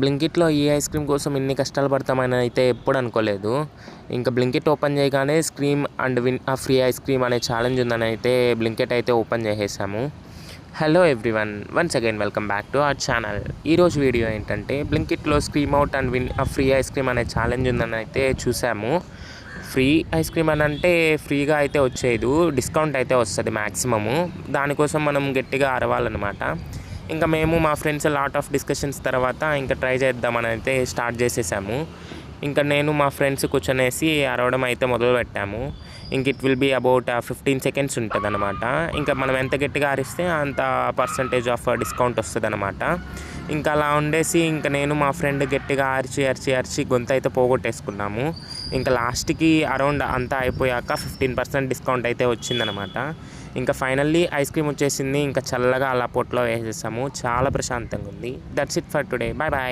బ్లింకిట్లో ఈ ice cream కోసం ఇన్ని కష్టాలు పడతామని అయితే ఎప్పుడు అనుకోలేదు. ఇంకా బ్లింకిట్ ఓపెన్ చేయగానే స్క్రీమ్ అండ్ విన్ ఆ ఫ్రీ ఐస్ క్రీమ్ అనే ఛాలెంజ్ ఉందని అయితే బ్లింకిట్ అయితే ఓపెన్ చేసేసాము. Hello everyone, once again welcome back to our channel. ఈరోజు వీడియో ఏంటంటే బ్లింకిట్లో స్క్రీమ్ అవుట్ అండ్ విన్ ఆ ఫ్రీ ఐస్ క్రీమ్ అనే ఛాలెంజ్ ఉందని అయితే చూసాము. ఫ్రీ ఐస్ క్రీమ్ అని అంటే ఫ్రీగా అయితే వచ్చేది, డిస్కౌంట్ అయితే వస్తుంది మ్యాక్సిమము. దానికోసం మనం గట్టిగా అరవాలన్నమాట. ఇంకా మేము మా ఫ్రెండ్స్ లాట్ ఆఫ్ డిస్కషన్స్ తర్వాత ఇంకా ట్రై చేద్దామని అయితే స్టార్ట్ చేసేసాము. ఇంకా నేను మా ఫ్రెండ్స్ కూర్చొనేసి అరవడం అయితే మొదలుపెట్టాము. ఇంక it will be about 15 seconds ఉంటుంది అనమాట. ఇంకా మనం ఎంత గట్టిగా అరిస్తే అంత పర్సంటేజ్ ఆఫ్ డిస్కౌంట్ వస్తుంది అనమాట. ఇంకా అలా ఉండేసి ఇంకా నేను మా ఫ్రెండ్ గట్టిగా అరిచి గొంతు అయితే పోగొట్టేసుకున్నాము. ఇంకా లాస్ట్కి అరౌండ్ అంతా అయిపోయాక 15% డిస్కౌంట్ అయితే వచ్చిందనమాట. ఇంకా ఫైనల్లీ ఐస్ క్రీమ్ వచ్చేసింది. ఇంకా చల్లగా అలా పొట్లో వేసేసాము. చాలా ప్రశాంతంగా ఉంది. That's it for today. Bye bye.